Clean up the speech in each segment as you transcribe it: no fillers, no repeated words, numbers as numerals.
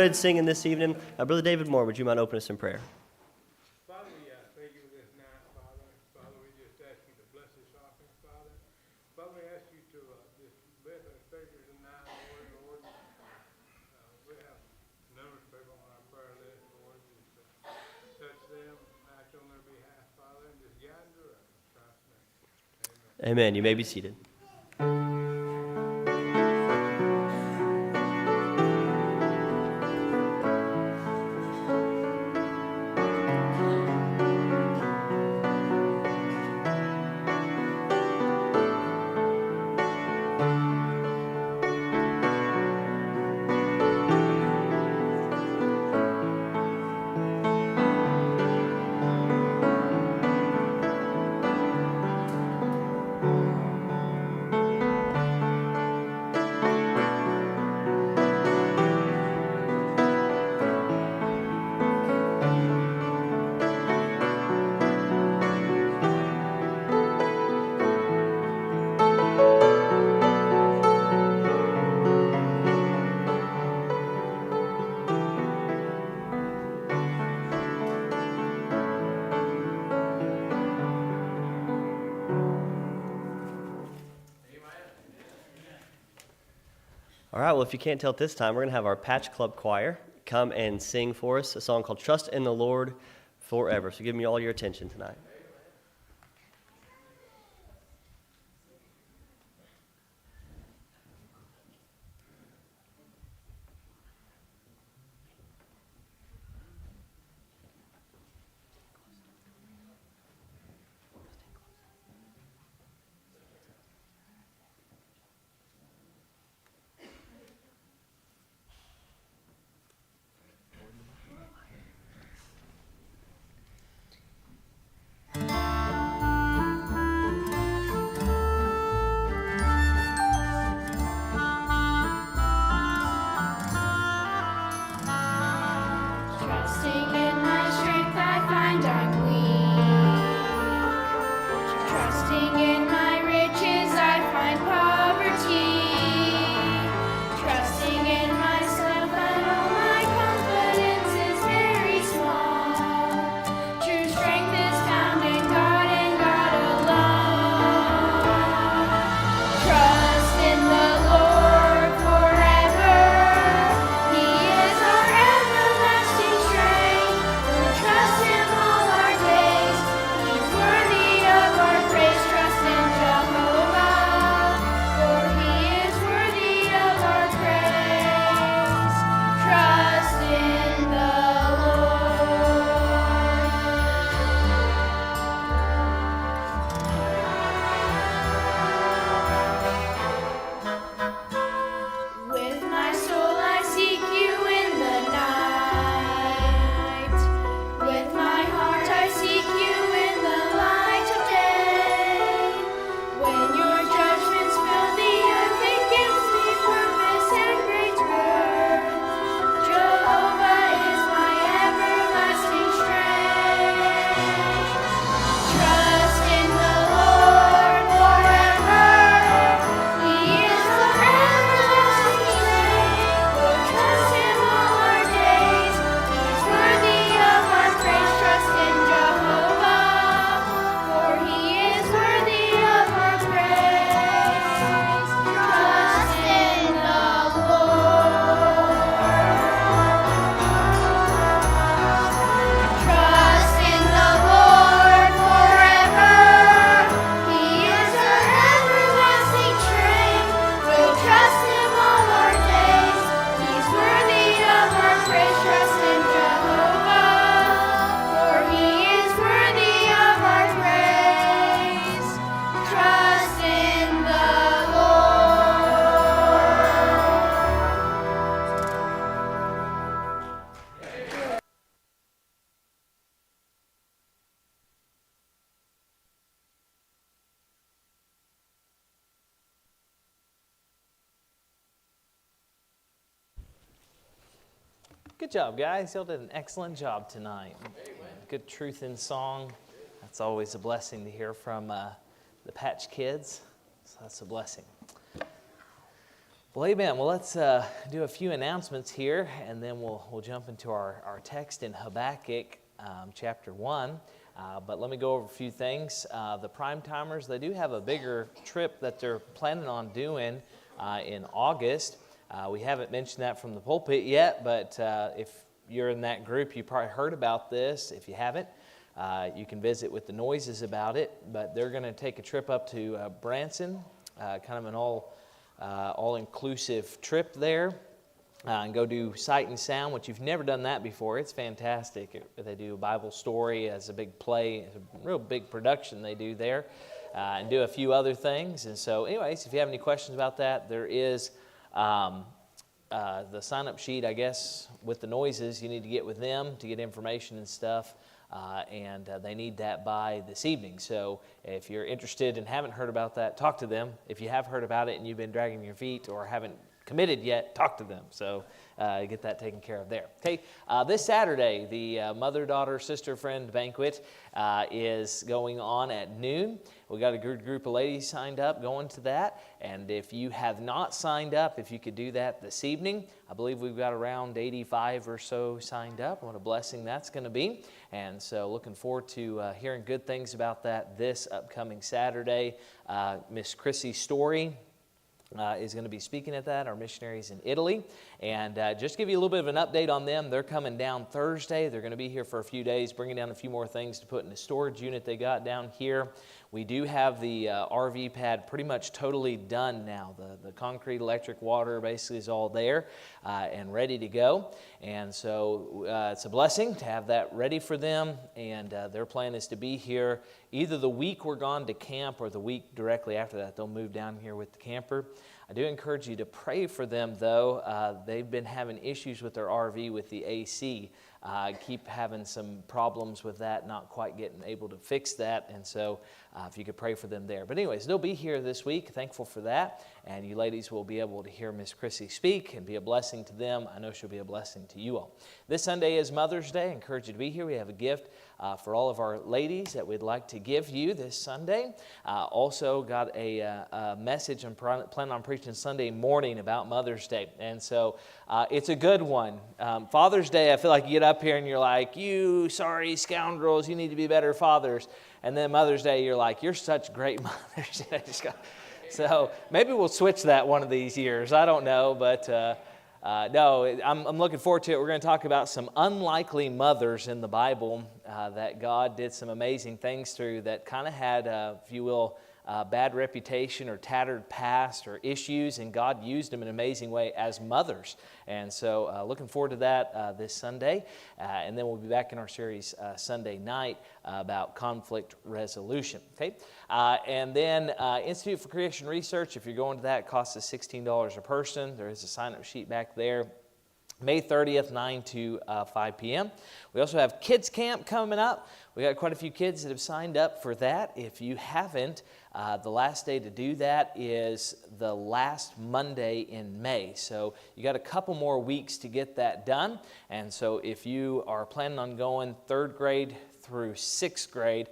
started singing this evening, Brother David Moore, would you mind opening us in prayer? Father, we thank you for this night, Father. Father, we just ask you to bless this offering, Father. Father, we ask you to just bless our speakers tonight, Lord. We have numerous people on our prayer list, Lord. Just touch them, act on their behalf, Father, and just guide and direct them. In Christ's name. Amen. You may be seated. All right, well, if you can't tell at this time, we're going to have our Patch Club Choir come and sing for us a song called Trust in the Lord Forever. So give me all your attention tonight. Good job, guys. Y'all did an excellent job tonight. Good truth in song. That's always a blessing to hear from the Patch Kids. So that's a blessing. Well, amen. Well, let's do a few announcements here, and then we'll jump into our text in Habakkuk chapter 1. But let me go over a few things. The Prime Timers, they do have a bigger trip that they're planning on doing in August. We haven't mentioned that from the pulpit yet, but if you're in that group, you probably heard about this. If you haven't, you can visit with the Noises about it. But they're going to take a trip up to Branson, kind of an all-inclusive trip there, and go do Sight and Sound, which you've never done that before. It's fantastic. They do a Bible story as a big play, it's a real big production they do there, and do a few other things. And so anyways, if you have any questions about that, there is the sign-up sheet, I guess, with the Noises. You need to get with them to get information and stuff. And they need that by this evening. So if you're interested and haven't heard about that, talk to them. If you have heard about it and you've been dragging your feet or haven't committed yet, talk to them. So get that taken care of there. Okay, this Saturday, the mother-daughter, sister-friend banquet is going on at noon. We got a good group of ladies signed up going to that. And if you have not signed up, if you could do that this evening, I believe we've got around 85 or so signed up. What a blessing that's going to be. And so looking forward to hearing good things about that this upcoming Saturday. Miss Chrissy Story is going to be speaking at that, our missionaries in Italy. And just to give you a little bit of an update on them, they're coming down Thursday. They're going to be here for a few days, bringing down a few more things to put in the storage unit they got down here. We do have the RV pad pretty much totally done now. The concrete, electric, water basically is all there and ready to go. And so it's a blessing to have that ready for them. And their plan is to be here either the week we're gone to camp or the week directly after that. They'll move down here with the camper. I do encourage you to pray for them, though. They've been having issues with their RV with the AC. Keep having some problems with that, not quite getting able to fix that. And so if you could pray for them there. But anyways, they'll be here this week. Thankful for that. And you ladies will be able to hear Miss Chrissy speak and be a blessing to them. I know she'll be a blessing to you all. This Sunday is Mother's Day. I encourage you to be here. We have a gift for all of our ladies that we'd like to give you this Sunday. Also got a message I'm planning on preaching Sunday morning about Mother's Day. And so it's a good one. Father's Day, I feel like you get up here and you're like, you sorry scoundrels, you need to be better fathers. And then Mother's Day, you're like, you're such great mothers. So maybe we'll switch that one of these years. I don't know, but no, I'm looking forward to it. We're going to talk about some unlikely mothers in the Bible that God did some amazing things through that kind of had, if you will, bad reputation or tattered past or issues, and God used them in an amazing way as mothers. And so looking forward to that this Sunday. And then we'll be back in our series Sunday night about conflict resolution. Okay, and then Institute for Creation Research, if you're going to that, it costs us $16 a person. There is a sign-up sheet back there. May 30th, 9 to 5 p.m. We also have Kids Camp coming up. We got quite a few kids that have signed up for that. If you haven't, the last day to do that is the last Monday in May. So you got a couple more weeks to get that done. And so if you are planning on going 3rd grade through 6th grade,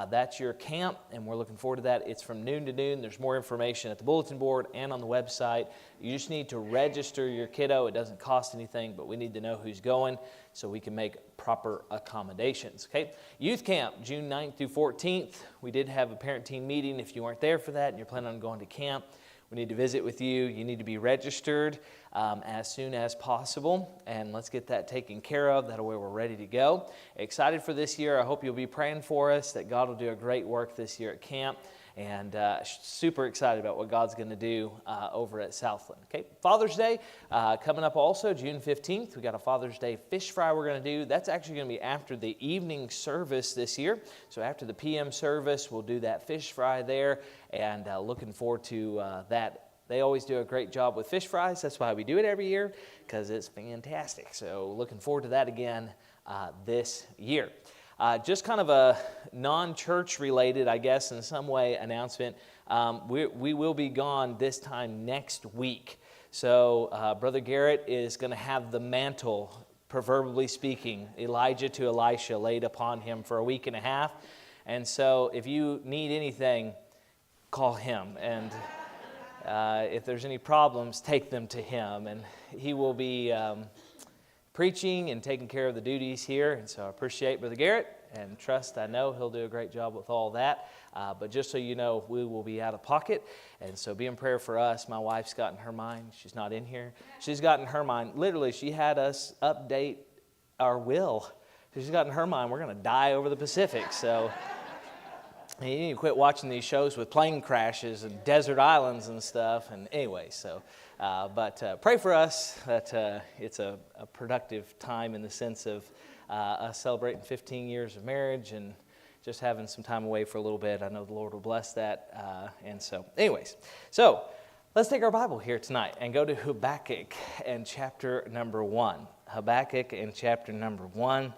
that's your camp, and we're looking forward to that. It's from noon to noon. There's more information at the bulletin board and on the website. You just need to register your kiddo. It doesn't cost anything, but we need to know who's going so we can make proper accommodations. Okay, Youth Camp, June 9th through 14th. We did have a parent-teen meeting. If you weren't there for that and you're planning on going to camp, we need to visit with you. You need to be registered as soon as possible, and let's get that taken care of. That way we're ready to go. Excited for this year. I hope you'll be praying for us, that God will do a great work this year at camp, and super excited about what God's going to do over at Southland. Okay, Father's Day coming up also, June 15th. We got a Father's Day fish fry we're going to do. That's actually going to be after the evening service this year. So after the PM service, we'll do that fish fry there, and looking forward to that. They always do a great job with fish fries. That's why we do it every year, because it's fantastic. So looking forward to that again this year. Just kind of a non-church related, I guess, in some way, announcement. We will be gone this time next week. So Brother Garrett is going to have the mantle, proverbially speaking, Elijah to Elisha, laid upon him for a week and a half. And so if you need anything, call him. And if there's any problems, take them to him. And he will be preaching and taking care of the duties here. And so I appreciate Brother Garrett and I know he'll do a great job with all that. But just so you know, we will be out of pocket. And so be in prayer for us. My wife's got in her mind, she's not in here. She's got in her mind, literally, she had us update our will. She's got in her mind, we're going to die over the Pacific. So you need to quit watching these shows with plane crashes and desert islands and stuff. And anyway, so, but pray for us that it's a productive time in the sense of us celebrating 15 years of marriage and just having some time away for a little bit. I know the Lord will bless that. And so, anyways, so let's take our Bible here tonight and go to Habakkuk and chapter number 1. Habakkuk and chapter number 1.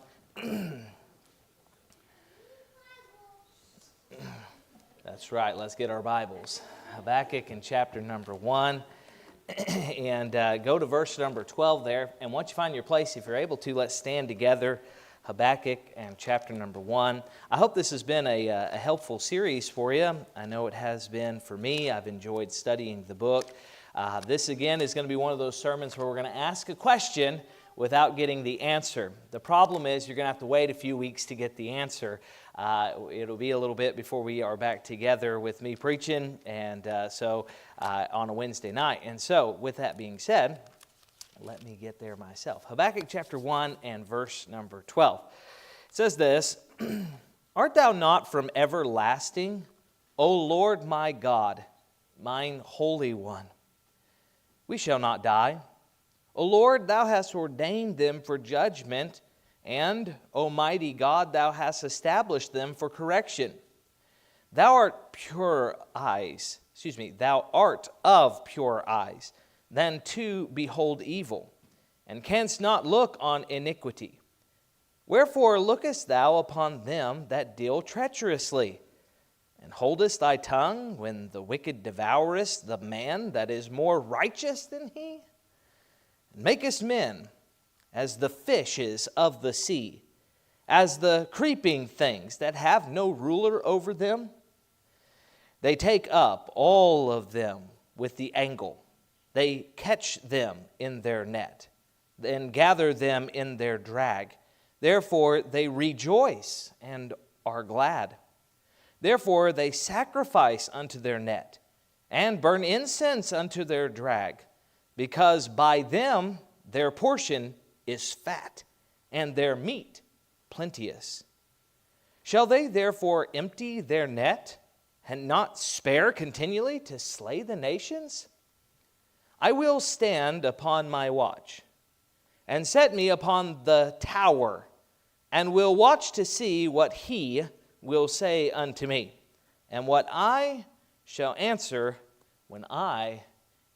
That's right, let's get our Bibles. Habakkuk and chapter number 1. And go to verse number 12 there. And once you find your place, if you're able to, let's stand together. Habakkuk and chapter number 1. I hope this has been a helpful series for you. I know it has been for me. I've enjoyed studying the book. This, again, is going to be one of those sermons where we're going to ask a question without getting the answer. The problem is you're going to have to wait a few weeks to get the answer. It'll be a little bit before we are back together with me preaching, and so on a Wednesday night. And so, with that being said, let me get there myself. Habakkuk chapter 1 and verse number 12. It says this, Art thou not from everlasting, O Lord my God, mine Holy One? We shall not die. O Lord, thou hast ordained them for judgment, and, Almighty God, thou hast established them for correction. Thou art thou art of pure eyes, than to behold evil, and canst not look on iniquity. Wherefore lookest thou upon them that deal treacherously, and holdest thy tongue when the wicked devoureth the man that is more righteous than he? And makest men as the fishes of the sea, as the creeping things that have no ruler over them? They take up all of them with the angle. They catch them in their net, and gather them in their drag. Therefore they rejoice and are glad. Therefore they sacrifice unto their net, and burn incense unto their drag, because by them their portion is fat, and their meat plenteous. Shall they therefore empty their net, and not spare continually to slay the nations? I will stand upon my watch, and set me upon the tower, and will watch to see what he will say unto me, and what I shall answer when I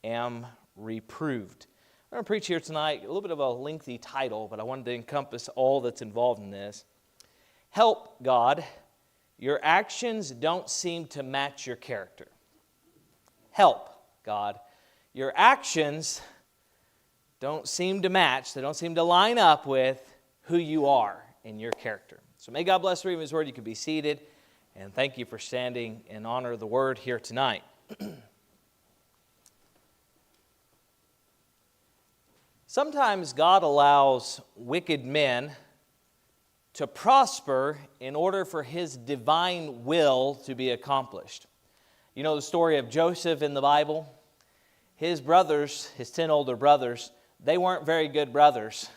am reproved. I'm going to preach here tonight, a little bit of a lengthy title, but I wanted to encompass all that's involved in this. Help, God, your actions don't seem to match your character. Help, God, your actions don't seem to match, they don't seem to line up with who you are in your character. So may God bless the reading of His Word. You can be seated, and thank you for standing in honor of the Word here tonight. Sometimes God allows wicked men to prosper in order for His divine will to be accomplished. You know the story of Joseph in the Bible? His brothers, his 10 older brothers, they weren't very good brothers.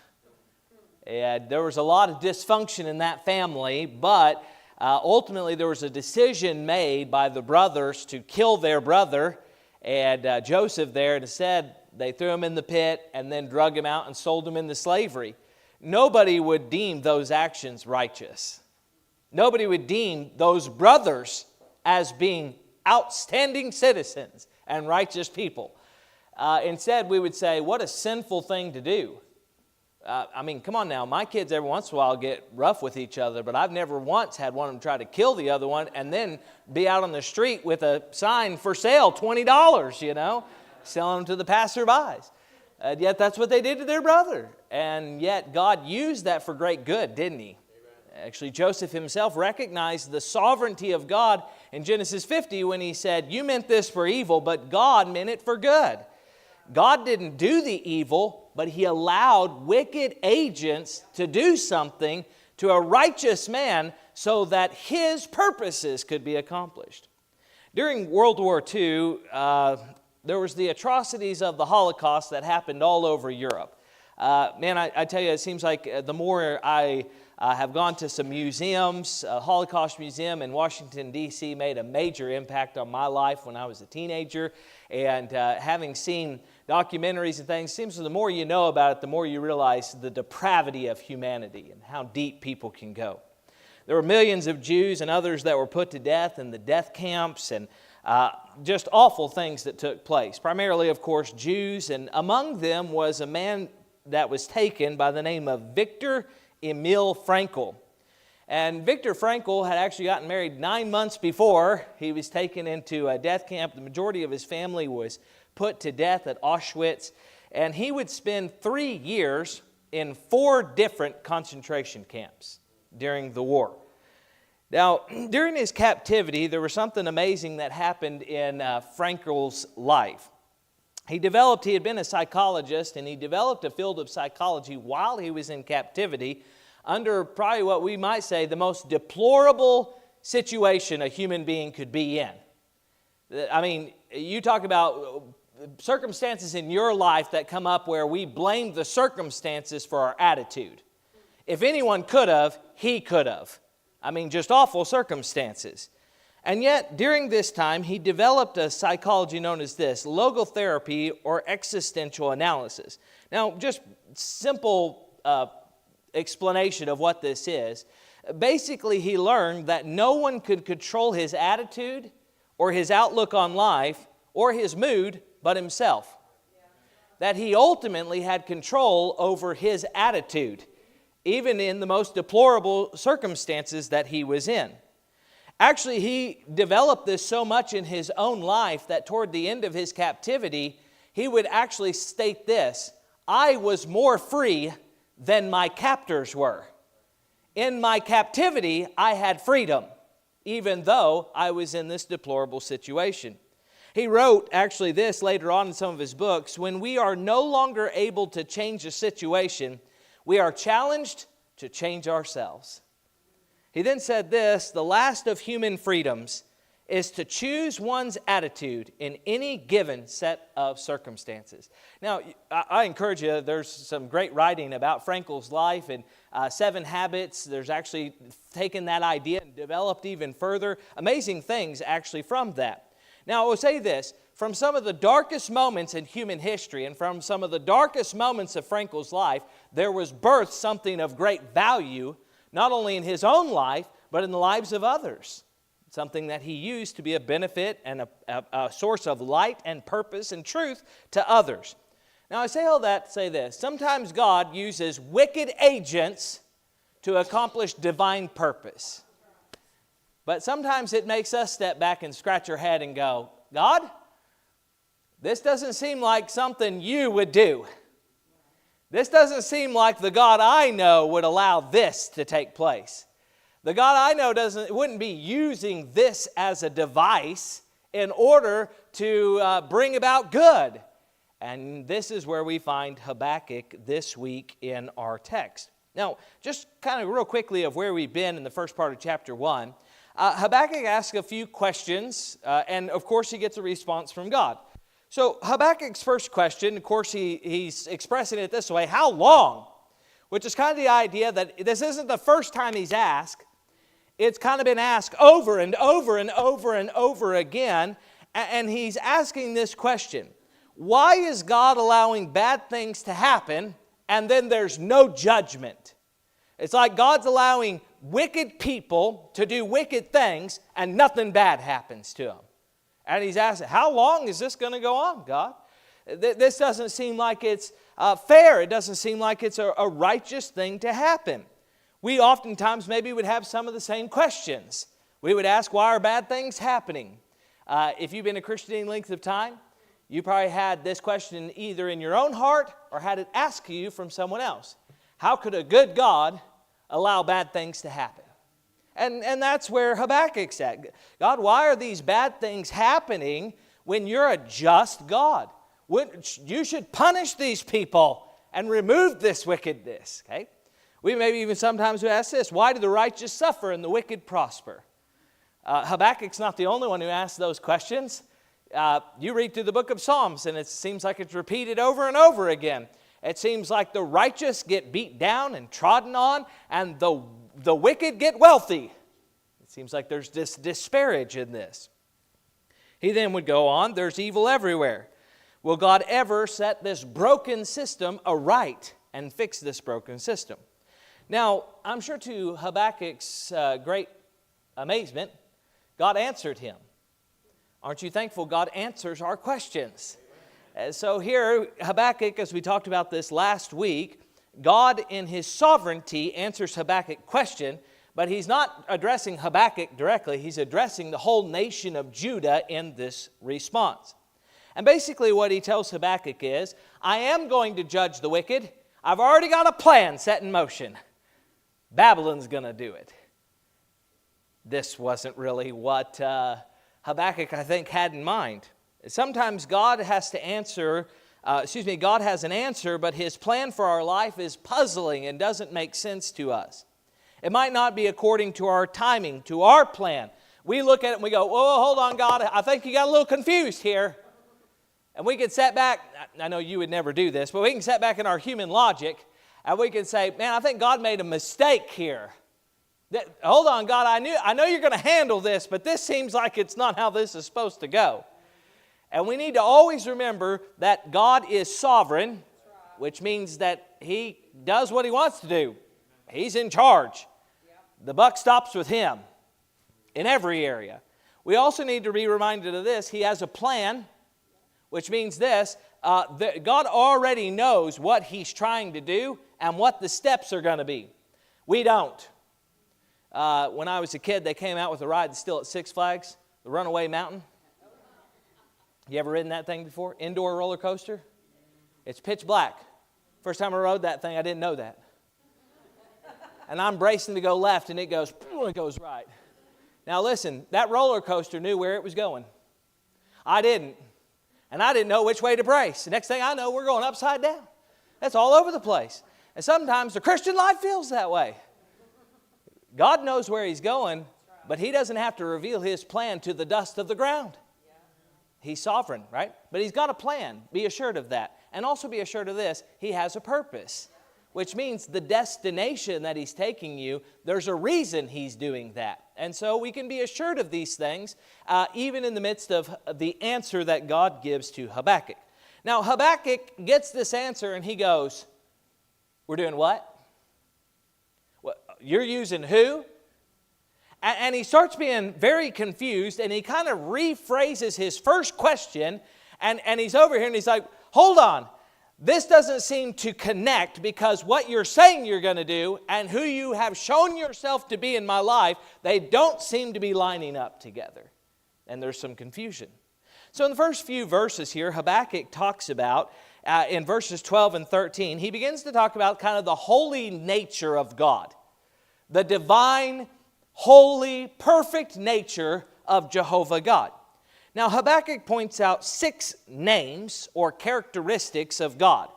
And there was a lot of dysfunction in that family, but ultimately there was a decision made by the brothers to kill their brother, and Joseph there, instead they threw him in the pit and then drug him out and sold him into slavery. Nobody would deem those actions righteous. Nobody would deem those brothers as being outstanding citizens and righteous people. Instead, we would say, what a sinful thing to do. I mean, come on now. My kids every once in a while get rough with each other, but I've never once had one of them try to kill the other one and then be out on the street with a sign for sale, $20, you know, selling them to the passerbys. Yet that's what they did to their brother. And yet God used that for great good, didn't He? Actually, Joseph himself recognized the sovereignty of God in Genesis 50 when he said, "You meant this for evil, but God meant it for good." God didn't do the evil, but He allowed wicked agents to do something to a righteous man so that His purposes could be accomplished. During World War II, there was the atrocities of the Holocaust that happened all over Europe. I tell you, it seems like the more I have gone to some museums, Holocaust Museum in Washington, D.C. made a major impact on my life when I was a teenager. And having seen documentaries and things, it seems the more you know about it, the more you realize the depravity of humanity and how deep people can go. There were millions of Jews and others that were put to death in the death camps, and just awful things that took place. Primarily, of course, Jews, and among them was a man that was taken by the name of Viktor Emil Frankl. And Viktor Frankl had actually gotten married 9 months before he was taken into a death camp. The majority of his family was put to death at Auschwitz, and he would spend 3 years in 4 different concentration camps during the war. Now, during his captivity, there was something amazing that happened in Frankl's life. He had been a psychologist, and he developed a field of psychology while he was in captivity under probably what we might say the most deplorable situation a human being could be in. I mean, you talk about circumstances in your life that come up where we blame the circumstances for our attitude. If anyone could have, he could have. I mean, just awful circumstances. And yet, during this time, he developed a psychology known as this, logotherapy or existential analysis. Now, just simple explanation of what this is. Basically, he learned that no one could control his attitude or his outlook on life or his mood but himself. That he ultimately had control over his attitude, even in the most deplorable circumstances that he was in. Actually, he developed this so much in his own life that toward the end of his captivity, he would actually state this: "I was more free than my captors were. In my captivity, I had freedom, even though I was in this deplorable situation." He wrote actually this later on in some of his books: "When we are no longer able to change a situation, we are challenged to change ourselves." He then said this: "The last of human freedoms is to choose one's attitude in any given set of circumstances." Now, I encourage you, there's some great writing about Frankl's life and 7 Habits. There's actually taken that idea and developed even further. Amazing things actually from that. Now, I will say this: from some of the darkest moments in human history and from some of the darkest moments of Frankl's life, there was birthed something of great value, not only in his own life, but in the lives of others. Something that he used to be a benefit and a source of light and purpose and truth to others. Now, I say all that to say this: sometimes God uses wicked agents to accomplish divine purpose. But sometimes it makes us step back and scratch our head and go, "God, this doesn't seem like something you would do. This doesn't seem like the God I know would allow this to take place. The God I know wouldn't be using this as a device in order to bring about good." And this is where we find Habakkuk this week in our text. Now, just kind of real quickly of where we've been in the first part of chapter 1. Habakkuk asks a few questions, and of course he gets a response from God. So Habakkuk's first question, of course he's expressing it this way: how long? Which is kind of the idea that this isn't the first time he's asked. It's kind of been asked over and over and over and over again. And he's asking this question: why is God allowing bad things to happen and then there's no judgment? It's like God's allowing wicked people to do wicked things and nothing bad happens to them. And he's asking, how long is this going to go on, God? This doesn't seem like it's fair. It doesn't seem like it's a righteous thing to happen. We oftentimes maybe would have some of the same questions. We would ask, why are bad things happening? If you've been a Christian any length of time, you probably had this question either in your own heart or had it asked you from someone else. How could a good God allow bad things to happen. And that's where Habakkuk's at. God, why are these bad things happening when you're a just God? You should punish these people and remove this wickedness. Okay? We maybe even sometimes we ask this, why do the righteous suffer and the wicked prosper? Habakkuk's not the only one who asks those questions. You read through the book of Psalms and it seems like it's repeated over and over again. It seems like the righteous get beat down and trodden on, and the wicked get wealthy. It seems like there's this disparage in this. He then would go on, there's evil everywhere. Will God ever set this broken system aright and fix this broken system? Now, I'm sure to Habakkuk's great amazement, God answered him. Aren't you thankful God answers our questions? So here, Habakkuk, as we talked about this last week, God in His sovereignty answers Habakkuk's question, but He's not addressing Habakkuk directly. He's addressing the whole nation of Judah in this response. And basically what He tells Habakkuk is, I am going to judge the wicked. I've already got a plan set in motion. Babylon's going to do it. This wasn't really what Habakkuk, I think, had in mind. Sometimes God has to answer, God has an answer, but His plan for our life is puzzling and doesn't make sense to us. It might not be according to our timing, to our plan. We look at it and we go, whoa, hold on, God, I think you got a little confused here. And we can sit back, I know you would never do this, but we can sit back in our human logic and we can say, man, I think God made a mistake here. Hold on, God, I know you're going to handle this, but this seems like it's not how this is supposed to go. And we need to always remember that God is sovereign, which means that He does what He wants to do. He's in charge. The buck stops with Him in every area. We also need to be reminded of this. He has a plan, which means this. That God already knows what He's trying to do and what the steps are going to be. We don't. When I was a kid, they came out with a ride still at Six Flags, the Runaway Mountain. You ever ridden that thing before? Indoor roller coaster? It's pitch black. First time I rode that thing, I didn't know that. And I'm bracing to go left, and it goes right. Now listen, that roller coaster knew where it was going. I didn't. And I didn't know which way to brace. The next thing I know, we're going upside down. That's all over the place. And sometimes the Christian life feels that way. God knows where He's going, but He doesn't have to reveal His plan to the dust of the ground. He's sovereign, right? But He's got a plan. Be assured of that. And also be assured of this, He has a purpose, which means the destination that He's taking you, there's a reason He's doing that. And so we can be assured of these things, even in the midst of the answer that God gives to Habakkuk. Now, Habakkuk gets this answer and he goes, we're doing what? You're using who? And he starts being very confused, and he kind of rephrases his first question, and he's over here and he's like, hold on, this doesn't seem to connect, because what you're saying you're going to do and who you have shown yourself to be in my life, they don't seem to be lining up together. And there's some confusion. So in the first few verses here, Habakkuk talks about, in verses 12 and 13, he begins to talk about kind of the holy nature of God. The divine, holy, perfect nature of Jehovah God. Now, Habakkuk points out 6 names or characteristics of God.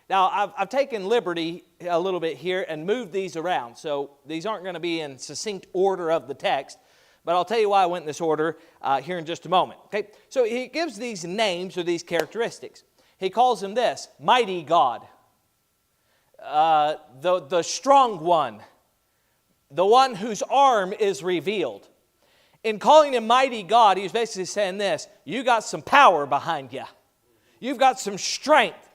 Now, I've taken liberty a little bit here and moved these around. So these aren't going to be in succinct order of the text, but I'll tell you why I went in this order here in just a moment. Okay, so he gives these names or these characteristics. He calls him this: mighty God, the strong one, the one whose arm is revealed. In calling him mighty God, he's basically saying this: you got some power behind you. You've got some strength.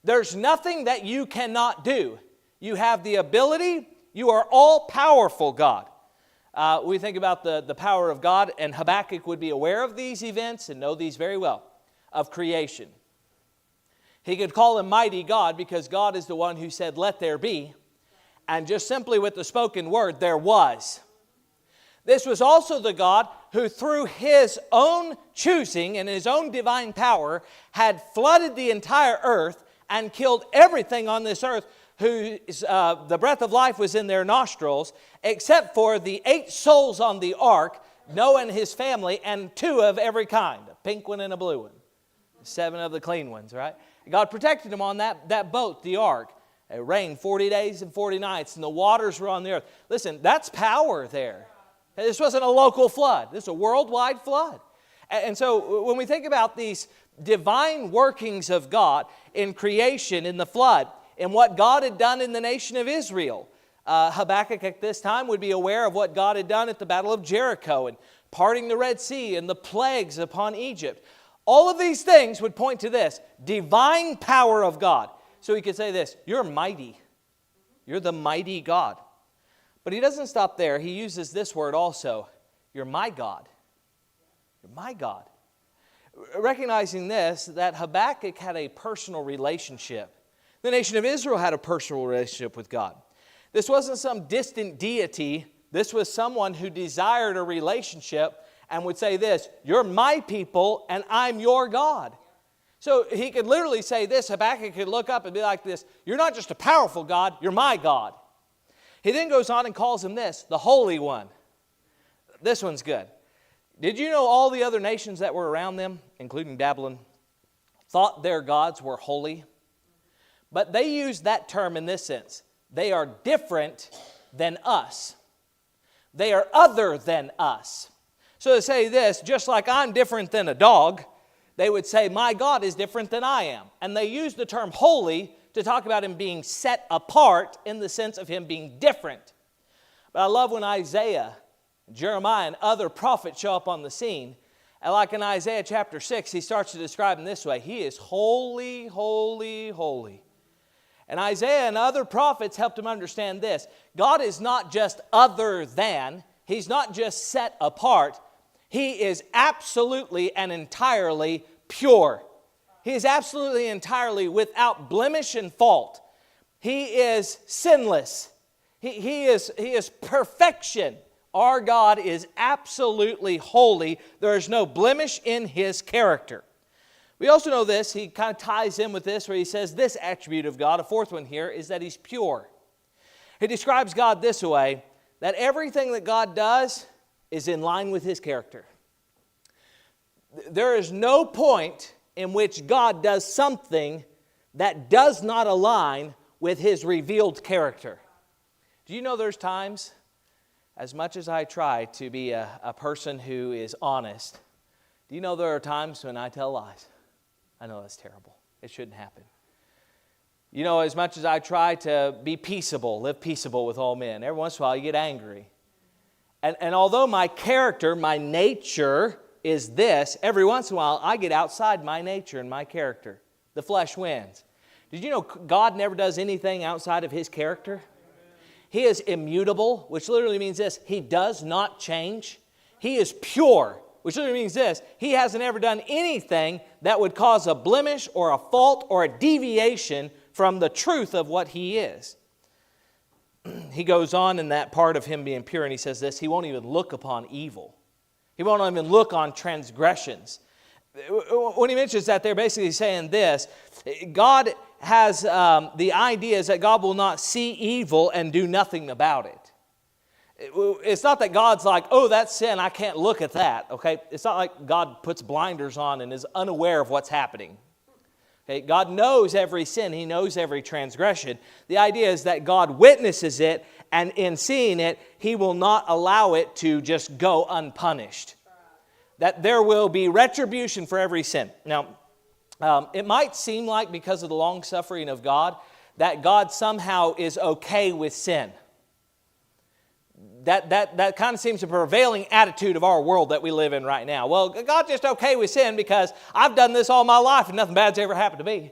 There's nothing that you cannot do. You have the ability. You are all-powerful, God. We think about the power of God, and Habakkuk would be aware of these events and know these very well, of creation. He could call him mighty God because God is the one who said, let there be. And just simply with the spoken word, there was. This was also the God who through His own choosing and His own divine power had flooded the entire earth and killed everything on this earth whose the breath of life was in their nostrils, except for the 8 souls on the ark, Noah and his family, and 2 of every kind, a pink one and a blue one. 7 of the clean ones, right? God protected them on that boat, the ark. It rained 40 days and 40 nights, and the waters were on the earth. Listen, that's power there. This wasn't a local flood. This is a worldwide flood. And so when we think about these divine workings of God in creation, in the flood, and what God had done in the nation of Israel, Habakkuk at this time would be aware of what God had done at the Battle of Jericho and parting the Red Sea and the plagues upon Egypt. All of these things would point to this, divine power of God. So he could say this, you're mighty. You're the mighty God. But he doesn't stop there. He uses this word also, you're my God. You're my God. Recognizing this, that Habakkuk had a personal relationship. The nation of Israel had a personal relationship with God. This wasn't some distant deity. This was someone who desired a relationship and would say this, you're my people and I'm your God. So he could literally say this, Habakkuk could look up and be like this, you're not just a powerful God, you're my God. He then goes on and calls him this, the Holy One. This one's good. Did you know all the other nations that were around them, including Babylon, thought their gods were holy? But they used that term in this sense. They are different than us. They are other than us. So to say this, just like I'm different than a dog, they would say, my God is different than I am. And they use the term holy to talk about him being set apart in the sense of him being different. But I love when Isaiah, Jeremiah, and other prophets show up on the scene. And like in Isaiah chapter 6, he starts to describe him this way. He is holy, holy, holy. And Isaiah and other prophets helped him understand this. God is not just other than. He's not just set apart. He is absolutely and entirely pure. He is absolutely entirely without blemish and fault. He is sinless. He is perfection. Our God is absolutely holy. There is no blemish in His character. We also know this, he kind of ties in with this where he says this attribute of God, a fourth one here, is that He's pure. He describes God this way, that everything that God does is in line with His character. There is no point in which God does something that does not align with His revealed character. Do you know there's times, as much as I try to be a person who is honest, do you know there are times when I tell lies? I know that's terrible. It shouldn't happen. You know, as much as I try to be peaceable, live peaceable with all men, every once in a while you get angry. And although my character, my nature is this, every once in a while I get outside my nature and my character. The flesh wins. Did you know God never does anything outside of His character? He is immutable, which literally means this, He does not change. He is pure, which literally means this, He hasn't ever done anything that would cause a blemish or a fault or a deviation from the truth of what He is. He goes on in that part of Him being pure and He says this, He won't even look upon evil. He won't even look on transgressions. When He mentions that, they're basically saying this, God has the idea is that God will not see evil and do nothing about it. It's not that God's like, oh, that's sin, I can't look at that, okay? It's not like God puts blinders on and is unaware of what's happening. Okay? God knows every sin. He knows every transgression. The idea is that God witnesses it, and in seeing it, He will not allow it to just go unpunished. That there will be retribution for every sin. Now, it might seem like because of the long-suffering of God, that God somehow is okay with sin. That kind of seems a prevailing attitude of our world that we live in right now. Well, God's just okay with sin because I've done this all my life and nothing bad's ever happened to me.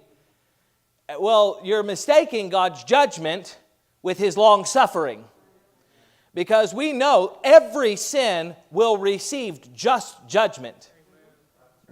Well, you're mistaking God's judgment with His long-suffering. Because we know every sin will receive just judgment.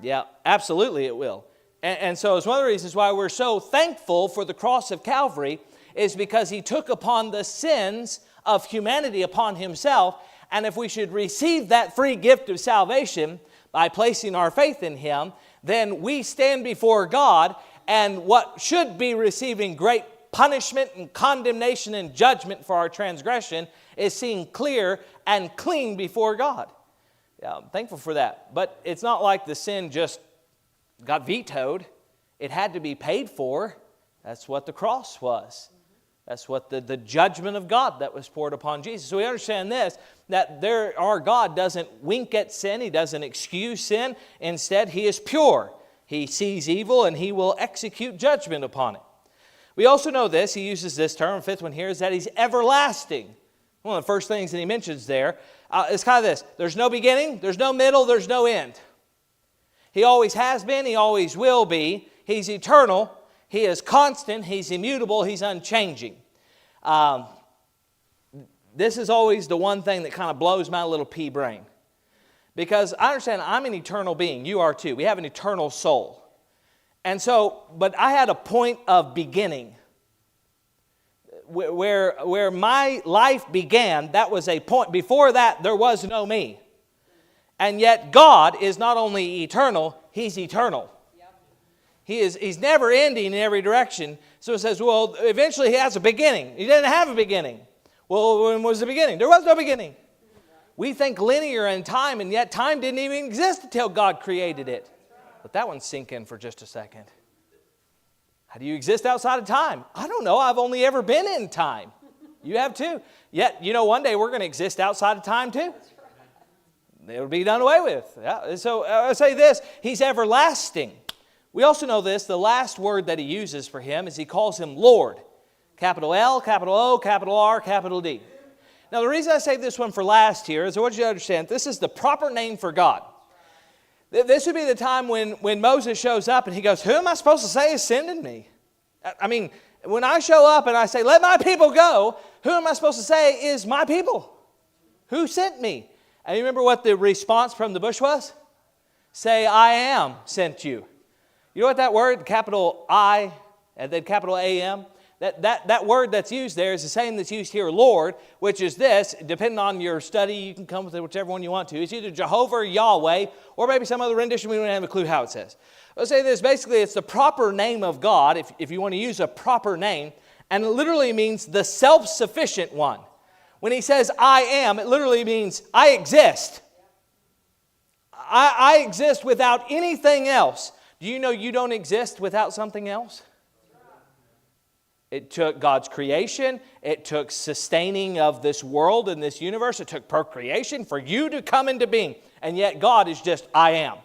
Yeah, absolutely it will. And so it's one of the reasons why we're so thankful for the cross of Calvary is because He took upon the sins of humanity upon Himself. And if we should receive that free gift of salvation by placing our faith in Him, then we stand before God and what should be receiving great punishment and condemnation and judgment for our transgression is seen clear and clean before God. Yeah, I'm thankful for that. But it's not like the sin just got vetoed. It had to be paid for. That's what the cross was. That's what the judgment of God that was poured upon Jesus. So we understand this, that our God doesn't wink at sin. He doesn't excuse sin. Instead, He is pure. He sees evil and He will execute judgment upon it. We also know this, He uses this term, fifth one here, is that He's everlasting. One of the first things that He mentions there is kind of this. There's no beginning, there's no middle, there's no end. He always has been, He always will be. He's eternal. He is constant. He's immutable. He's unchanging. This is always the one thing that kind of blows my little pea brain. Because I understand I'm an eternal being. You are too. We have an eternal soul. And so, but I had a point of beginning. Where my life began, that was a point. Before that, there was no me. And yet God is not only eternal, He's eternal. He's never ending in every direction. So it says, well, eventually He has a beginning. He didn't have a beginning. Well, when was the beginning? There was no beginning. We think linear in time, and yet time didn't even exist until God created it. Let that one sink in for just a second. How do you exist outside of time? I don't know. I've only ever been in time. You have too. Yet, one day we're going to exist outside of time too. It'll be done away with. Yeah. So I say this, He's everlasting. We also know this, the last word that He uses for Him is He calls Him Lord. Capital L, capital O, capital R, capital D. Now the reason I say this one for last here is I want you to understand this is the proper name for God. This would be the time when Moses shows up and he goes, who am I supposed to say is sending me? I mean, when I show up and I say, let my people go, who am I supposed to say is my people? Who sent me? And you remember what the response from the bush was? Say, I am sent you. You know what that word, capital I, and then capital A-M? That word that's used there is the same that's used here, Lord, which is this, depending on your study, you can come with whichever one you want to. It's either Jehovah or Yahweh, or maybe some other rendition, we don't have a clue how it says. Let's say this, basically it's the proper name of God, if you want to use a proper name, and it literally means the self-sufficient one. When He says, I am, it literally means I exist. I exist without anything else. Do you know you don't exist without something else? It took God's creation. It took sustaining of this world and this universe. It took procreation for you to come into being. And yet God is just, I am.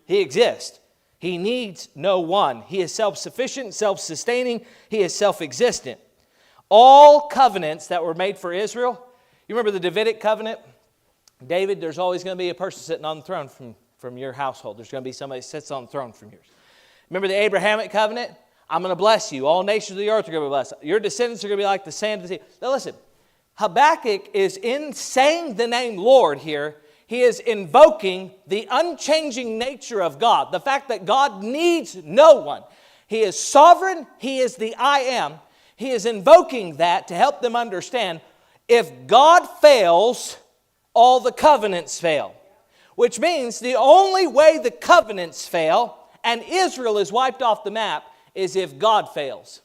He exists. He needs no one. He is self-sufficient, self-sustaining. He is self-existent. All covenants that were made for Israel, you remember the Davidic covenant? David, there's always going to be a person sitting on the throne from your household. There's going to be somebody who sits on the throne from yours. Remember the Abrahamic covenant? I'm going to bless you. All nations of the earth are going to be blessed. Your descendants are going to be like the sand of the sea. Now listen, Habakkuk is in saying the name Lord here. He is invoking the unchanging nature of God. The fact that God needs no one. He is sovereign. He is the I am. He is invoking that to help them understand if God fails, all the covenants fail. Which means the only way the covenants fail and Israel is wiped off the map is if God fails.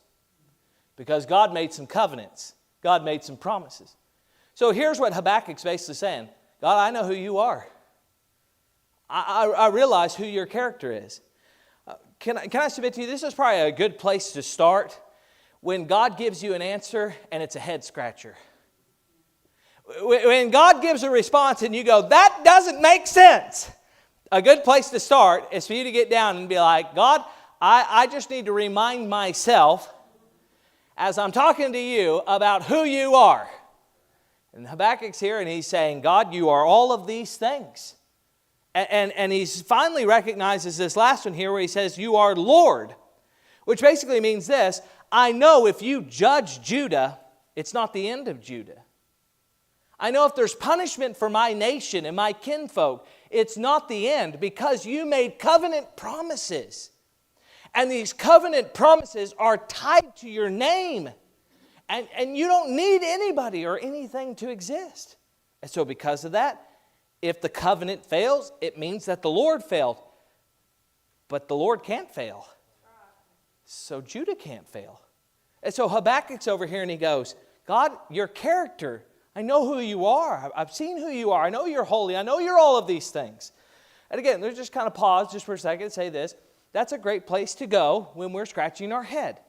Because God made some covenants. God made some promises. So here's what Habakkuk's basically saying. God, I know who you are. I realize who your character is. Can I submit to you, this is probably a good place to start when God gives you an answer and it's a head scratcher. When God gives a response and you go, that doesn't make sense. A good place to start is for you to get down and be like, God, I just need to remind myself as I'm talking to you about who you are. And Habakkuk's here and he's saying, God, you are all of these things. And he finally recognizes this last one here where he says, you are Lord. Which basically means this, I know if you judge Judah, it's not the end of Judah. I know if there's punishment for my nation and my kinfolk, it's not the end because you made covenant promises. And these covenant promises are tied to your name. And you don't need anybody or anything to exist. And so because of that, if the covenant fails, it means that the Lord failed. But the Lord can't fail. So Judah can't fail. And so Habakkuk's over here and he goes, God, your character, I know who you are. I've seen who you are. I know you're holy. I know you're all of these things. And again, let's just kind of pause just for a second and say this. That's a great place to go when we're scratching our head.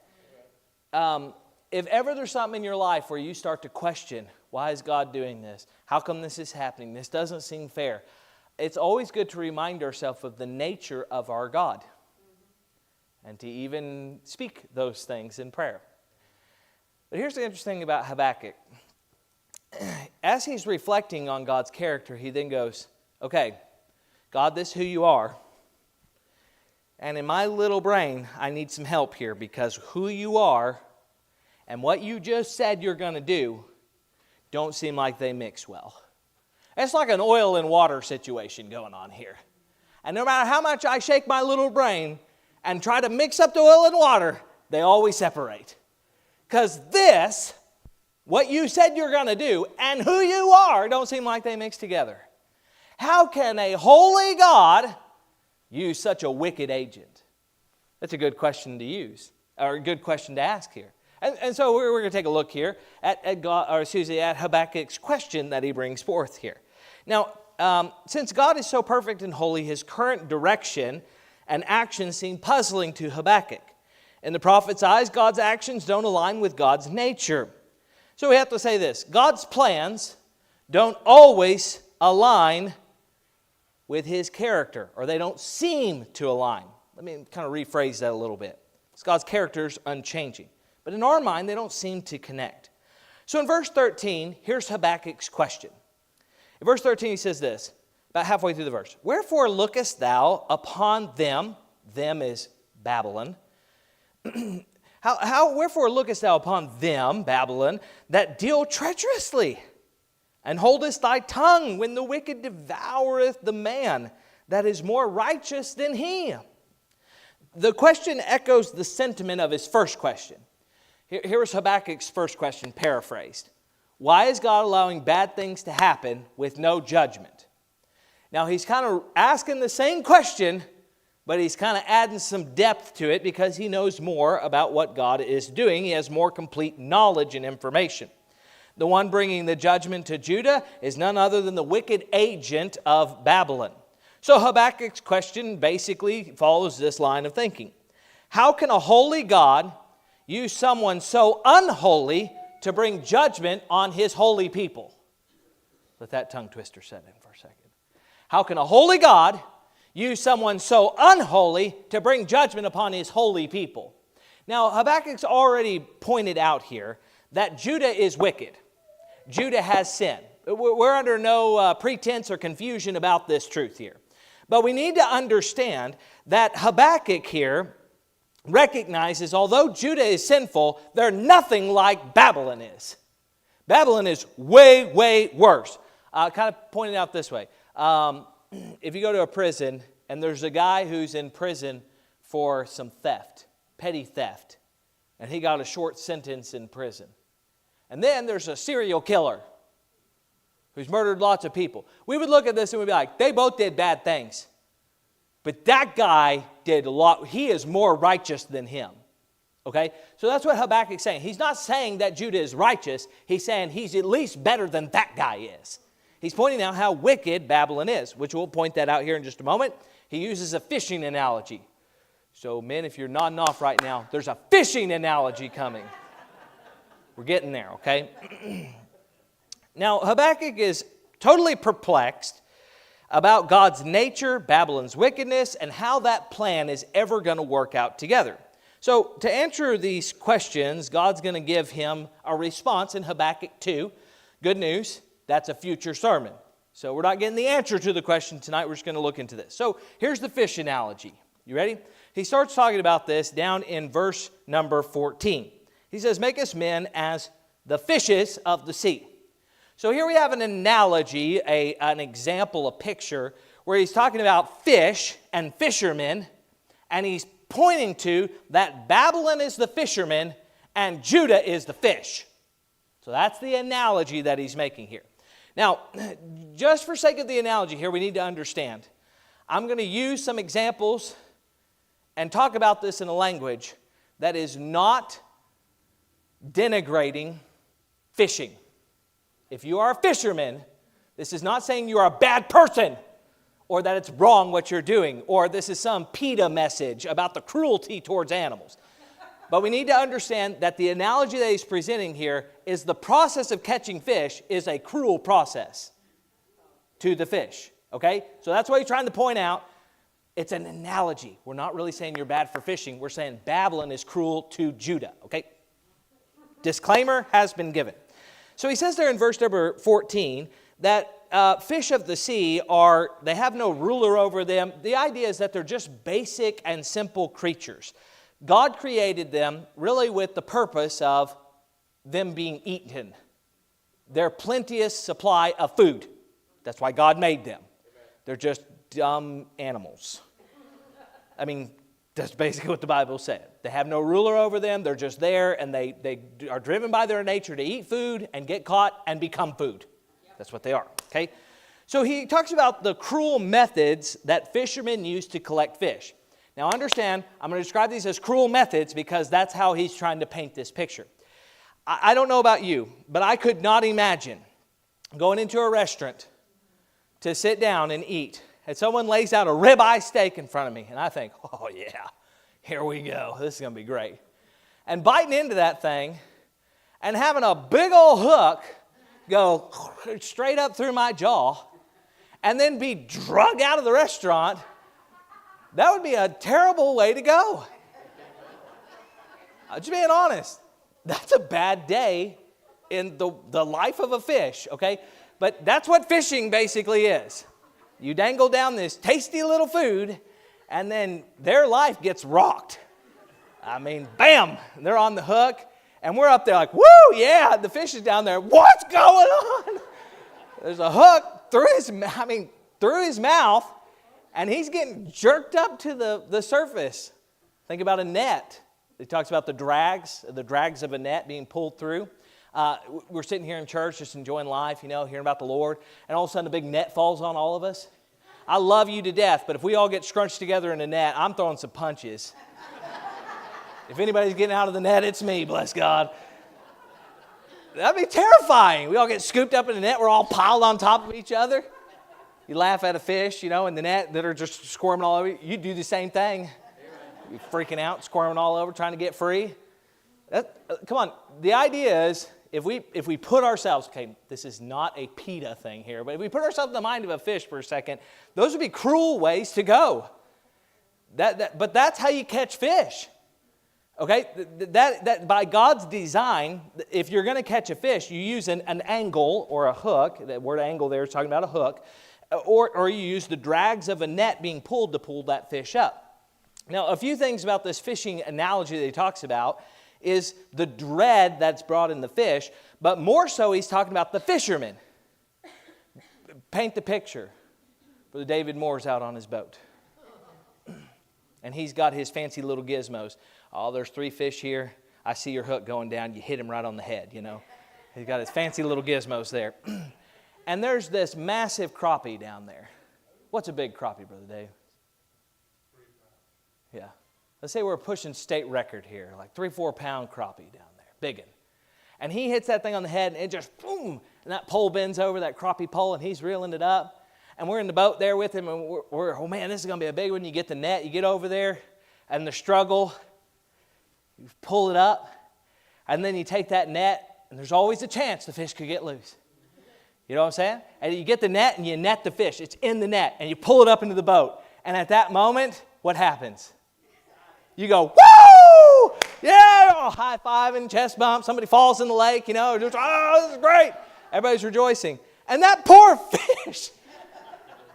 If ever there's something in your life where you start to question, why is God doing this? How come this is happening? This doesn't seem fair. It's always good to remind ourselves of the nature of our God and to even speak those things in prayer. But here's the interesting thing about Habakkuk. As he's reflecting on God's character, he then goes, okay, God, this is who you are. And in my little brain, I need some help here because who you are and what you just said you're going to do don't seem like they mix well. It's like an oil and water situation going on here. And no matter how much I shake my little brain and try to mix up the oil and water, they always separate. Because this, what you said you're going to do, and who you are, don't seem like they mix together. How can a holy God use such a wicked agent? That's a good question to use, or a good question to ask here. And so we're going to take a look here at Habakkuk's question that he brings forth here. Now, since God is so perfect and holy, his current direction and actions seem puzzling to Habakkuk. In the prophet's eyes, God's actions don't align with God's nature. So we have to say this: God's plans don't always align with his character, or they don't seem to align. Let me kind of rephrase that a little bit. God's character is unchanging. But in our mind, they don't seem to connect. So in verse 13, here's Habakkuk's question. In verse 13, he says this, about halfway through the verse. Wherefore lookest thou upon them, them is Babylon. Wherefore lookest thou upon them, Babylon, that deal treacherously, and holdest thy tongue when the wicked devoureth the man that is more righteous than he? The question echoes the sentiment of his first question. Here's Habakkuk's first question paraphrased. Why is God allowing bad things to happen with no judgment? Now he's kind of asking the same question, but he's kind of adding some depth to it because he knows more about what God is doing. He has more complete knowledge and information. The one bringing the judgment to Judah is none other than the wicked agent of Babylon. So Habakkuk's question basically follows this line of thinking. How can a holy God use someone so unholy to bring judgment on his holy people? Let that tongue twister set in for a second. How can a holy God use someone so unholy to bring judgment upon his holy people? Now, Habakkuk's already pointed out here that Judah is wicked. Judah has sin. We're under no pretense or confusion about this truth here. But we need to understand that Habakkuk here recognizes, although Judah is sinful, they're nothing like Babylon is. Babylon is way, way worse. Kind of pointed out this way. If you go to a prison and there's a guy who's in prison for some theft, petty theft, and he got a short sentence in prison. And then there's a serial killer who's murdered lots of people. We would look at this and we'd be like, they both did bad things. But that guy did a lot. He is more righteous than him. Okay? So that's what Habakkuk's saying. He's not saying that Judah is righteous. He's saying he's at least better than that guy is. He's pointing out how wicked Babylon is, which we'll point that out here in just a moment. He uses a fishing analogy. So men, if you're nodding off right now, there's a fishing analogy coming. We're getting there, okay? Now, Habakkuk is totally perplexed about God's nature, Babylon's wickedness, and how that plan is ever going to work out together. So to answer these questions, God's going to give him a response in Habakkuk 2. Good news, that's a future sermon. So we're not getting the answer to the question tonight. We're just going to look into this. So here's the fish analogy. You ready? He starts talking about this down in verse number 14. He says, make us men as the fishes of the sea. So here we have an analogy, an example, a picture, where he's talking about fish and fishermen, and he's pointing to that Babylon is the fisherman and Judah is the fish. So that's the analogy that he's making here. Now, just for sake of the analogy here, we need to understand. I'm going to use some examples and talk about this in a language that is not denigrating fishing. If you are a fisherman, this is not saying you are a bad person or that it's wrong what you're doing, or this is some PETA message about the cruelty towards animals. But we need to understand that the analogy that he's presenting here is the process of catching fish is a cruel process to the fish. Okay? So that's what he's trying to point out. It's an analogy. We're not really saying you're bad for fishing. We're saying Babylon is cruel to Judah. Okay? Disclaimer has been given. So he says there in verse number 14 that fish of the sea they have no ruler over them. The idea is that they're just basic and simple creatures. God created them really with the purpose of them being eaten. Their plenteous supply of food. That's why God made them. They're just dumb animals. I mean, that's basically what the Bible said. They have no ruler over them. They're just there, and they are driven by their nature to eat food and get caught and become food. That's what they are, okay? So he talks about the cruel methods that fishermen use to collect fish. Now understand, I'm going to describe these as cruel methods because that's how he's trying to paint this picture. I don't know about you, but I could not imagine going into a restaurant to sit down and eat, and someone lays out a ribeye steak in front of me, and I think, oh yeah, here we go. This is going to be great. And biting into that thing and having a big old hook go straight up through my jaw and then be drug out of the restaurant, that would be a terrible way to go. I'm just being honest. That's a bad day in the life of a fish, okay? But that's what fishing basically is. You dangle down this tasty little food, and then their life gets rocked. I mean, bam, they're on the hook, and we're up there like, woo, yeah, the fish is down there. What's going on? There's a hook through his mouth, and he's getting jerked up to the surface. Think about a net. He talks about the drags of a net being pulled through. We're sitting here in church just enjoying life, hearing about the Lord, and all of a sudden a big net falls on all of us. I love you to death, but if we all get scrunched together in a net, I'm throwing some punches. If anybody's getting out of the net, it's me, bless God. That'd be terrifying. We all get scooped up in the net. We're all piled on top of each other. You laugh at a fish, in the net that are just squirming all over you. You do the same thing. You're freaking out, squirming all over, trying to get free. Come on. The idea is, if we put ourselves, okay, this is not a PETA thing here, but if we put ourselves in the mind of a fish for a second, those would be cruel ways to go. But that's how you catch fish. Okay, that by God's design, if you're going to catch a fish, you use an angle or a hook. That word angle there is talking about a hook. Or you use the drags of a net being pulled to pull that fish up. Now, a few things about this fishing analogy that he talks about is the dread that's brought in the fish, but more so he's talking about the fishermen. Paint the picture. Brother David Moore's out on his boat. And he's got his fancy little gizmos. Oh, there's 3 fish here. I see your hook going down. You hit him right on the head, He's got his fancy little gizmos there. And there's this massive crappie down there. What's a big crappie, Brother Dave? 3 pounds. Yeah. Let's say we're pushing state record here, like 3-4 pound crappie down there, biggin. And he hits that thing on the head, and it just boom, and that pole bends over, that crappie pole, and he's reeling it up. And we're in the boat there with him, and we're oh man, this is going to be a big one. You get the net, you get over there, and the struggle, you pull it up, and then you take that net, and there's always a chance the fish could get loose. You know what I'm saying? And you get the net, and you net the fish. It's in the net, and you pull it up into the boat. And at that moment, what happens? You go, woo! Yeah! Oh, high-fiving, chest bump. Somebody falls in the lake, just, oh, this is great. Everybody's rejoicing. And that poor fish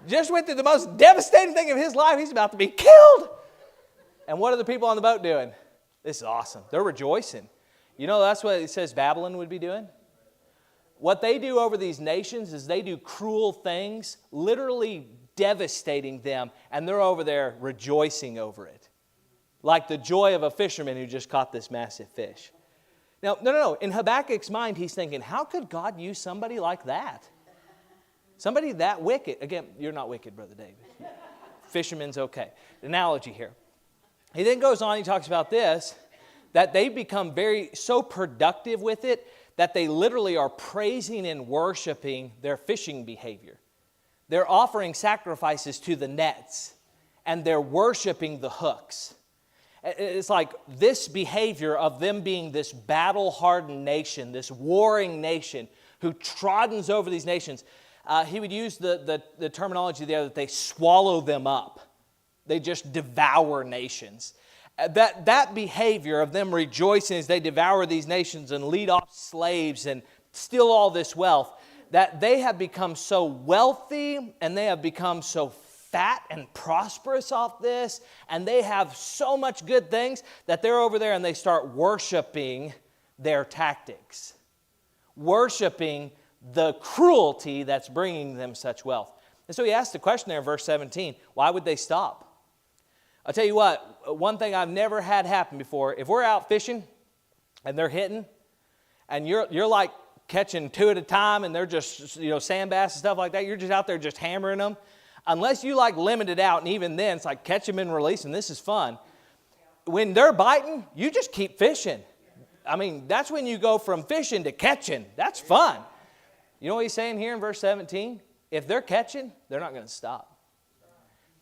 just went through the most devastating thing of his life. He's about to be killed. And what are the people on the boat doing? This is awesome. They're rejoicing. That's what it says Babylon would be doing. What they do over these nations is they do cruel things, literally devastating them, and they're over there rejoicing over it. Like the joy of a fisherman who just caught this massive fish. Now, no. In Habakkuk's mind, he's thinking, how could God use somebody like that? Somebody that wicked. Again, you're not wicked, Brother David. Fisherman's okay. Analogy here. He then goes on, he talks about this, that they become so productive with it that they literally are praising and worshiping their fishing behavior. They're offering sacrifices to the nets, and they're worshiping the hooks. It's like this behavior of them being this battle-hardened nation, this warring nation who trottens over these nations. He would use the terminology there that they swallow them up. They just devour nations. That behavior of them rejoicing as they devour these nations and lead off slaves and steal all this wealth, that they have become so wealthy and they have become so fat and prosperous off this, and they have so much good things that they're over there and they start worshiping their tactics, worshiping the cruelty that's bringing them such wealth. And so he asked the question there in verse 17, why would they stop? I'll tell you what, one thing I've never had happen before, if we're out fishing and they're hitting, and you're like catching two at a time and they're just, sand bass and stuff like that, you're just out there just hammering them, unless you like limit it out, and even then it's like catch them and release, and this is fun. When they're biting, you just keep fishing. I mean, that's when you go from fishing to catching. That's fun. You know what he's saying here in verse 17? If they're catching, they're not going to stop.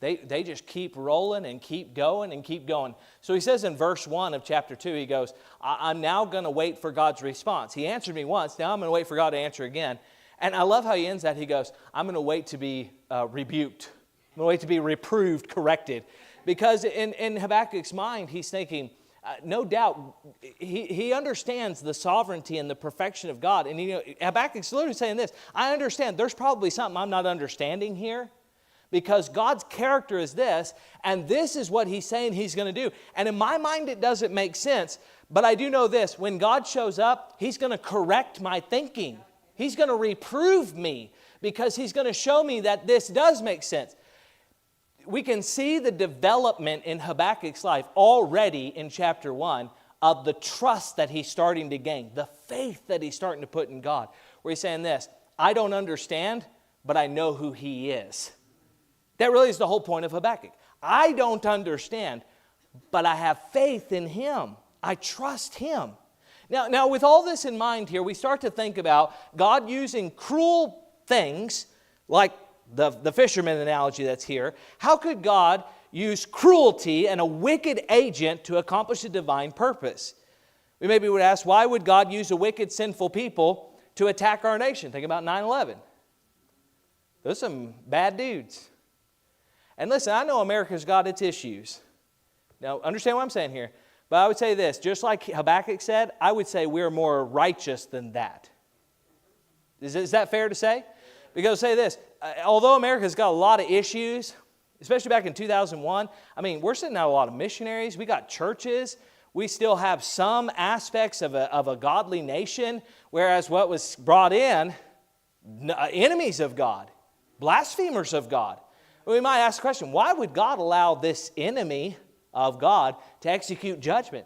They just keep rolling and keep going and keep going. So he says in verse 1 of chapter 2, he goes, I'm now going to wait for God's response. He answered me once, now I'm going to wait for God to answer again. And I love how he ends that. He goes, I'm going to wait to be rebuked. I'm going to wait to be reproved, corrected. Because in Habakkuk's mind, he's thinking, no doubt, he understands the sovereignty and the perfection of God. And Habakkuk's literally saying this, I understand there's probably something I'm not understanding here, because God's character is this, and this is what he's saying he's going to do. And in my mind, it doesn't make sense, but I do know this, when God shows up, he's going to correct my thinking. He's going to reprove me, because he's going to show me that this does make sense. We can see the development in Habakkuk's life already in chapter 1 of the trust that he's starting to gain, the faith that he's starting to put in God, where he's saying this, I don't understand, but I know who he is. That really is the whole point of Habakkuk. I don't understand, but I have faith in him. I trust him. Now, with all this in mind here, we start to think about God using cruel things, like the fisherman analogy that's here. How could God use cruelty and a wicked agent to accomplish a divine purpose? We maybe would ask, why would God use a wicked, sinful people to attack our nation? Think about 9/11. Those are some bad dudes. And listen, I know America's got its issues. Now, understand what I'm saying here. But I would say this, just like Habakkuk said, I would say we're more righteous than that. Is that fair to say? Because say this, although America's got a lot of issues, especially back in 2001, I mean, we're sending out a lot of missionaries. We got churches. We still have some aspects of a godly nation, whereas what was brought in, enemies of God, blasphemers of God. We might ask the question, why would God allow this enemy of God to execute judgment?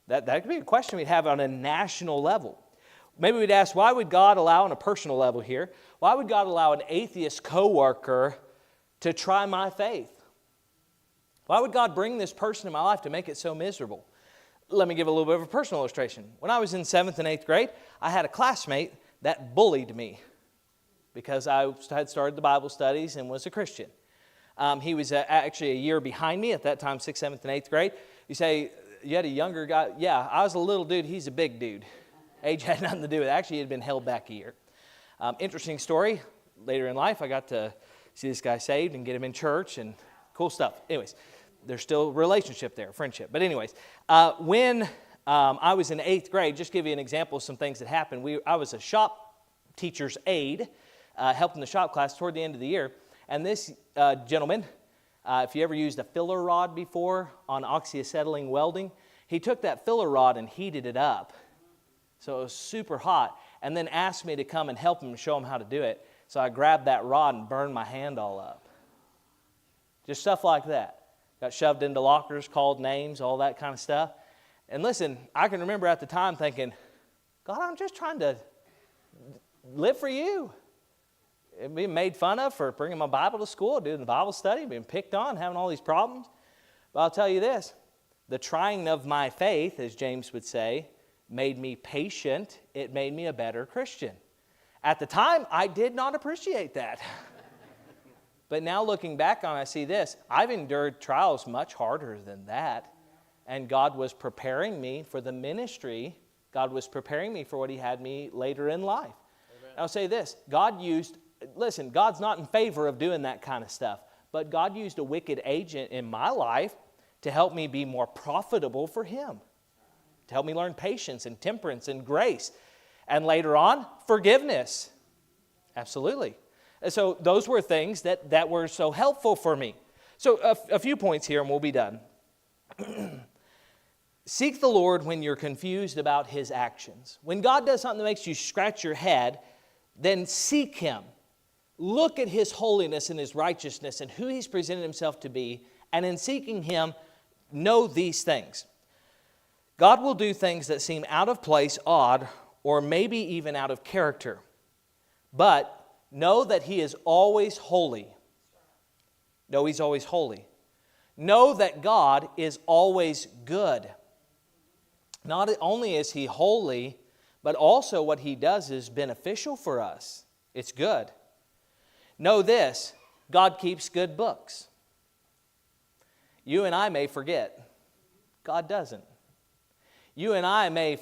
That could be a question we'd have on a national level. Maybe we'd ask, why would God allow, on a personal level here, why would God allow an atheist coworker to try my faith? Why would God bring this person in my life to make it so miserable? Let me give a little bit of a personal illustration. When I was in 7th and 8th grade, I had a classmate that bullied me because I had started the Bible studies and was a Christian. He was actually a year behind me at that time, 6th, 7th, and 8th grade. You say, you had a younger guy. Yeah, I was a little dude. He's a big dude. Age had nothing to do with it. Actually, he had been held back a year. Interesting story. Later in life, I got to see this guy saved and get him in church and cool stuff. Anyways, there's still a relationship there, friendship. But anyways, when I was in 8th grade, just to give you an example of some things that happened. I was a shop teacher's aide, helping the shop class toward the end of the year. And this gentleman, if you ever used a filler rod before on oxyacetylene welding, he took that filler rod and heated it up. So it was super hot, and then asked me to come and help him and show him how to do it. So I grabbed that rod and burned my hand all up. Just stuff like that. Got shoved into lockers, called names, all that kind of stuff. And listen, I can remember at the time thinking, God, I'm just trying to live for you. Being made fun of for bringing my Bible to school, doing the Bible study, being picked on, having all these problems. But I'll tell you this, The trying of my faith, as James would say, made me patient. It made me a better Christian. At the time, I did not appreciate that. But now looking back on it, I see this. I've endured trials much harder than that. And God was preparing me for the ministry. God was preparing me for what He had me later in life. Amen. I'll say this. God's not in favor of doing that kind of stuff. But God used a wicked agent in my life to help me be more profitable for Him. To help me learn patience and temperance and grace. And later on, forgiveness. Absolutely. And so those were things that were so helpful for me. So a few points here and we'll be done. Seek the Lord when you're confused about His actions. When God does something that makes you scratch your head, then seek Him. Look at His holiness and His righteousness and who He's presented Himself to be. And in seeking Him, know these things. God will do things that seem out of place, odd, or maybe even out of character. But know that He is always holy. Know He's always holy. Know that God is always good. Not only is He holy, but also what He does is beneficial for us. It's good. Know this, God keeps good books. You and I may forget. God doesn't. You and I may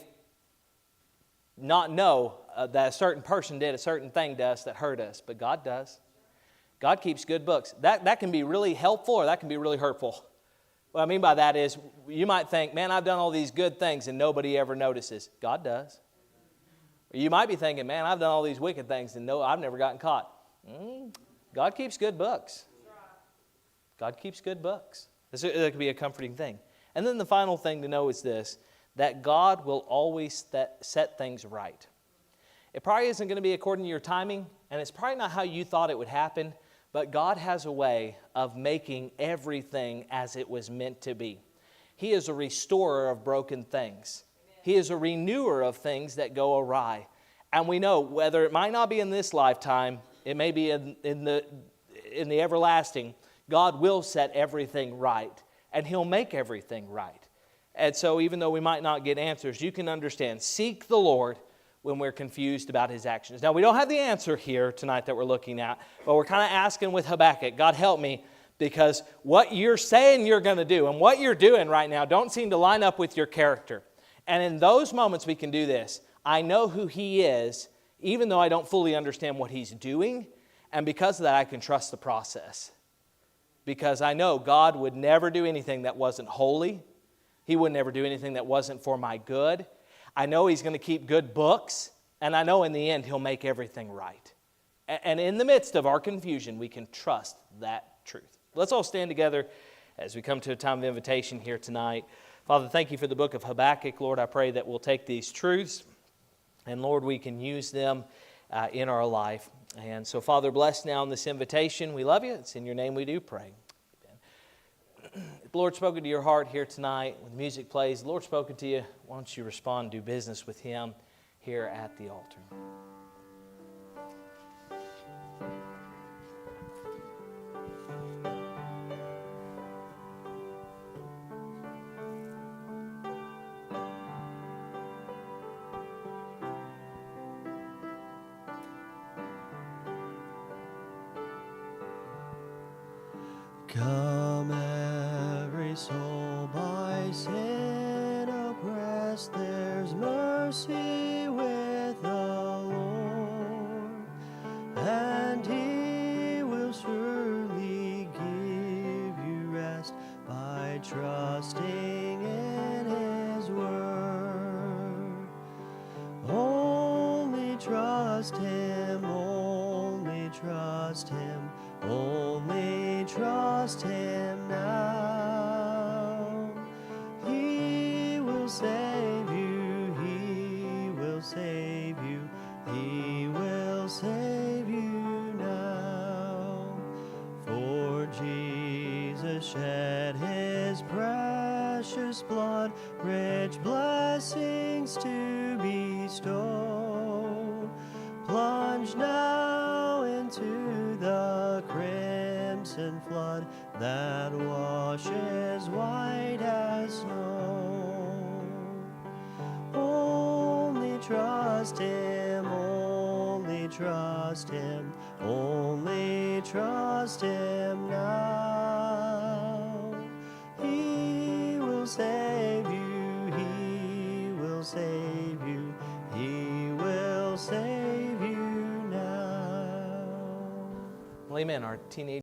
not know that a certain person did a certain thing to us that hurt us, but God does. God keeps good books. That can be really helpful or that can be really hurtful. What I mean by that is you might think, man, I've done all these good things and nobody ever notices. God does. Or you might be thinking, man, I've done all these wicked things and I've never gotten caught. God keeps good books. God keeps good books. That could be a comforting thing. And then the final thing to know is this, that God will always set things right. It probably isn't going to be according to your timing, and it's probably not how you thought it would happen, but God has a way of making everything as it was meant to be. He is a restorer of broken things. He is a renewer of things that go awry. And we know whether it might not be in this lifetime, it may be in the everlasting, God will set everything right, and He'll make everything right. And so even though we might not get answers, you can understand, seek the Lord when we're confused about His actions. Now, we don't have the answer here tonight that we're looking at, but we're kind of asking with Habakkuk, God help me, because what you're saying you're going to do and what you're doing right now don't seem to line up with your character. And in those moments we can do this. I know who He is, even though I don't fully understand what He's doing, and because of that I can trust the process. Because I know God would never do anything that wasn't holy. He would never do anything that wasn't for my good. I know He's going to keep good books, and I know in the end He'll make everything right. And in the midst of our confusion, we can trust that truth. Let's all stand together as we come to a time of invitation here tonight. Father, thank You for the book of Habakkuk. Lord, I pray that we'll take these truths, and Lord, we can use them in our life. And so, Father, bless now in this invitation. We love You. It's in Your name we do pray. If the Lord spoken to your heart here tonight, when the music plays, the Lord spoken to you, why don't you respond, do business with Him here at the altar. Come every soul by sin oppressed, there's mercy with the Lord, and He will surely give you rest by trusting in His word. Only trust Him, only trust Him, only trust Him now. He will save you, He will save you, He will save you now. For Jesus shed His precious blood, rich blessings to bestow. Plunge now into the crimson innocent flood that washes white as snow. Only trust Him, only trust Him, only trust Him now. He will save you, He will save you, He will save you now. Well, amen. Our teenage